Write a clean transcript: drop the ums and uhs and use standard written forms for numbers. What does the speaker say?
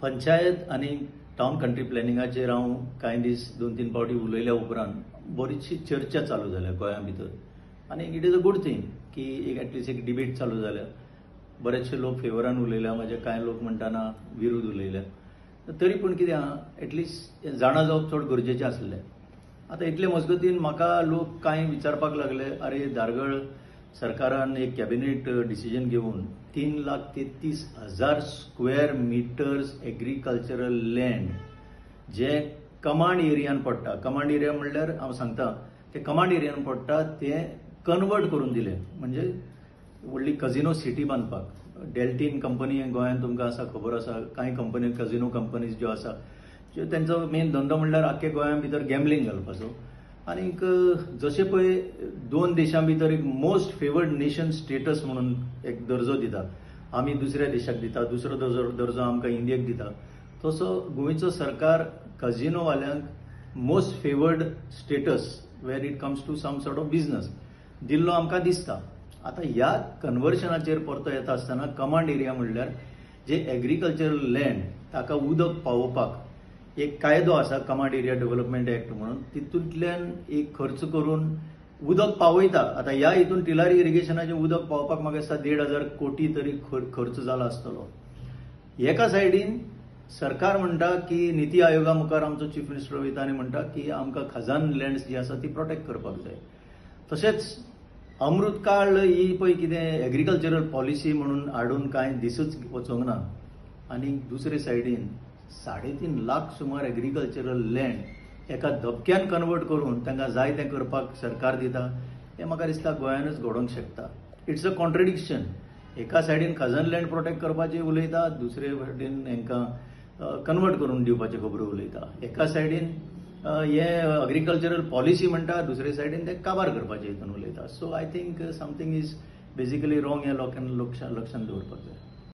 पंचायत आणि town country प्लॅनिंगाचेर हांव कांय दीस 2-3 फावटी उलयल्या उपरांत बरीचशी चर्चा चालू जाल्या गोंया भितर आनी it is a good thing की एटलिस्ट एक डिबेट चालू जाल्या. बरेचशे लोक फेवरान उलयल्या, म्हणजे कांय लोक म्हणटाना विरोध उलयल्या. तरी पूण कितें आहा, एटलिस्ट जाणा जावप चड गरजेचें आसलें. आतां इतले मजगतीन म्हाका लोक कांय विचारपाक लागले, अरे दारगळ सरकारान एक कॅबिनेट डिसिजन घेवन 3,33,000 स्क्वेअर मिटर्स एग्रीकल्चरल लँड जे कमांड एरियान पडटा. कमांड एरिया म्हणल्यार हांव सांगता, ते कमांड एरियान पडटा ते कन्वर्ट करून दिले, म्हणजे व्हडली कझिनो सिटी बांदपाक. डेल्टीन कंपनी गोंयांत तुमकां आसा, खबर आसा. कांय कंपनी कझिनो कंपनीज ज्यो आसा ज्यो तेंचो मेन धंदो म्हणल्यार आख्खे गोंया भितर गॅमलिंग घालपाचो. आनीक जशें पळय 2 देशां भितर एक मोस्ट फेवर्ड नेशन स्टेटस म्हणून एक दर्जो दिता, आमी दुसऱ्या देशाक दिता, दुसरो दर्जो आमकां इंडियेक दिता, तसो गोंयचो सरकार कझिनो वाल्यांक most favoured status where it comes to some sort of business दिल्लो आमकां दिसता. आतां ह्या कन्वर्शनाचेर परतो येता आसतना कमांड एरिया म्हणल्यार जे एग्रीकल्चरल लँड ताका उदक पावोवपाक एक कायदो आसा, कमांड एरिया डेव्हलपमेंट एक्ट म्हणून, तितूंतल्यान एक खर्च करून उदक पावयता. आतां ह्या हितून टिलारी इरिगेशनाचें उदक पावोवपाक म्हाका दिसता 1,500 कोटी तरी खर्च जाला आसतलो. एका सायडीन सरकार म्हणटा की निती आयोगा मुखार आमचो चीफ मिनिस्टर वयता आनी म्हणटा की आमकां खजान लँड्स जी आसा ती प्रोटेक्ट करपाक जाय. तशेंच अमृतकाळ ही पळय कितें एग्रीकल्चरल पॉलिसी म्हणून हाडून कांय दिसच वचोंक ना. आनी दुसरे सायडीन 3.5 लाख सुमार एग्रीकल्चरल लँड एका धपक्यान कन्वर्ट करून तांकां जाय तें करपाक सरकार दिता. हें म्हाका दिसता गोंयानूच घडोवंक शकता. It's a contradiction. एका सायडीन खजान लँड प्रोटेक्ट करपाचें उलयता, दुसरे सायडीन हांकां कन्वर्ट करून दिवपाचे खबरो उलयता. एका सायडीन हे एग्रीकल्चरल पॉलिसी म्हणटा, दुसरे सायडीन ते काबार करपाचे हितून उलयता. So I think something is basically wrong. हें लोकांनी लक्षांत दवरपाक जाय.